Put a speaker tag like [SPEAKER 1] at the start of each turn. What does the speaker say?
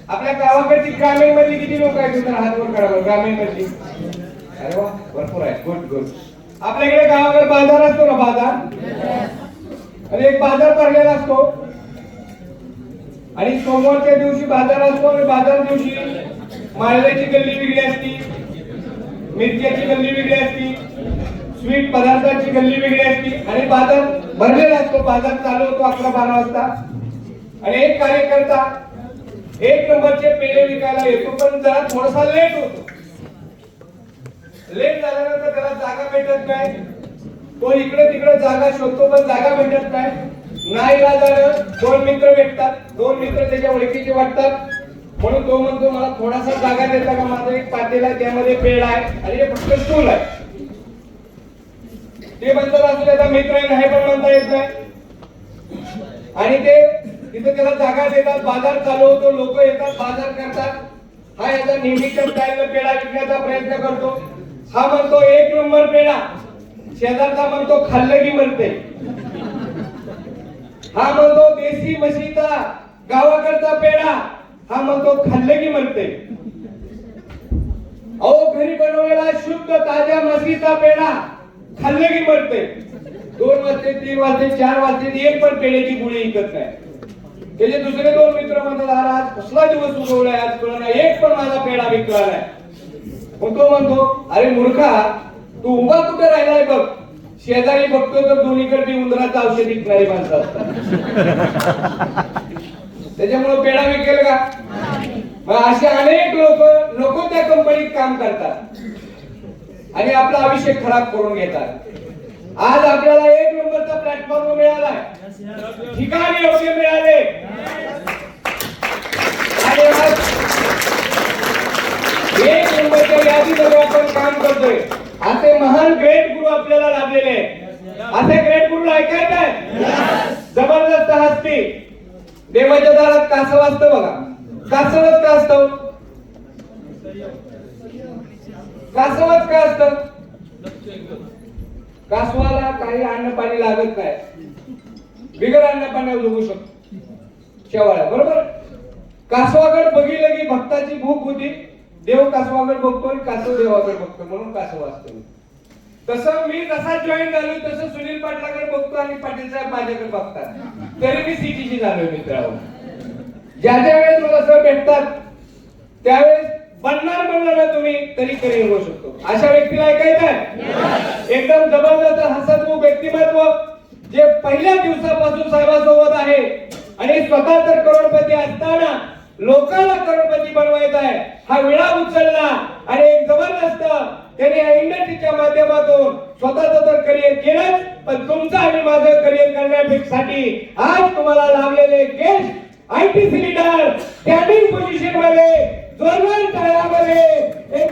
[SPEAKER 1] आपल्या गावाकडची ग्रामीण मधली किती लोक आहेत तर हात वर करा ग्रामीण मधली? अरे वा भरपूर आहे. Good good. आपल्याकडे गावाकडे बाजार असतो ना बाजार, आणि एक बाजार भरलेला असतो आणि सोमवारच्या दिवशी बाजार असतो आणि बाजार दिवशी माळव्याची गल्ली वेगळी असती, मिरच्याची गल्ली वेगळी असती, स्वीट पदार्थाची गल्ली वेगळी असती आणि बाजार भरलेला असतो. बाजार चालू होतो 11-12 वाजता आणि एक कार्यकर्ता 1 नंबरचे पेढे विकायला येतो, पण जरा थोडासा लेट होतो. लेट झाल्यानंतर त्याला जागा भेटत नाही. तो इकडे तिकडे जागा शोधतो पण जागा भेटत नाही. नाही झालं 2 मित्र भेटतात, 2 मित्र त्याच्या ओळखीचे वाटतात, म्हणून तो म्हणतो मला थोडासा जागा देता का? माझा एक पातेला आहे, त्यामध्ये पेढा आहे आणि हे फक्त स्टूल आहे. ते म्हणतात असं त्याचा मित्र आहे, नाही पण म्हणता येत नाही आणि ते तिथे त्याला जागा देतात. बाजार चालू होतो, लोक येतात, बाजार करतात. हा याचा नेहमीच्या स्टाईलला पेढा विकण्याचा प्रयत्न करतो. हा म्हणतो 1 नंबर पेढा, शेजारचा म्हणतो खाल्लं की मरते. हा म्हणतो देशी म्हशीचा गावाकडचा पेढा, हा म्हणतो खाल्लं की मरते. अहो घरी बनवलेला शुद्ध ताज्या म्हशीचा पेढा खाल्लं की मरते. 2 वाजते, 3 वाजते, 4 वाजते, एक पण पेढ्याची गुळी विकत नाही. त्याचे दुसरे 2 मित्र म्हणतात आज कसला दिवस उगवलाय, आज कळना एक पण माझा पेढा विकला नाही. मग तो म्हणतो अरे मूर्खा, तू उभा कुठे राहिलाय बघ, शेजारी बघतो तर दोन्हीकडे उंदराचं औषध विकणारी माणसं असतात. त्याच्यामुळे पेढा विकेल का? मग असे अनेक लोक त्या कंपनीत काम करतात आणि आपलं आयुष्य खराब करून घेतात. आज आपल्याला 1 नंबरचा प्लॅटफॉर्म मिळालाय, ठिकाणी योग्य मिळाले आणि आज 1 नंबरच्या यादीमध्ये आपण काम करतोय. असे महान ग्रेट गुरु आपल्याला लाभलेले आहेत. असे ग्रेट गुरु ऐकायचे आहेत. जबरदस्त हस्ती. देवाच्या दारात कासव असतं बघा. कासवच का असतं? कासवच का असतं? कासवाला काही अन्न पाणी लागत नाही, बिगर अन्न पाण्यावर जगू शकतो शेवाळ्या, बरोबर? कासवाकडे बघितलं की भक्ताची भूक होती, देव कासवाकडे बघतो आणि कासव देवाकडे बघतो, म्हणून कासव असतो. तसं मी जसा जॉईन झालो तसं सुनील पाटलाकडे बघतो आणि पाटील साहेब माझ्याकडे बघतात, तरी मी सीटीची झालोय मित्रांनो. ज्या ज्या वेळेस मला सर भेटतात त्यावेळेस बनणार म्हणलं ना तुम्ही तरी करिअर होऊ शकतो. अशा व्यक्तीला ऐकायचंय. एकदम जबरदस्त हसतमुख व्यक्तिमत्व जे पहिल्या दिवसापासून साहेबांसोबत आहे आणि स्वतः तर करोडपती असताना लोकांना करोडपती बनवायचा आहे, हा विळा उचलला आणि एक जबरदस्त त्यांनी या इंडस्ट्रीच्या माध्यमातून स्वतःच तर करिअर केलंच, पण तुमचं आणि माझं करिअर करण्यासाठी आज तुम्हाला लाभलेले guest ITC leader standing position मध्ये जोरदार टाळ्यामध्ये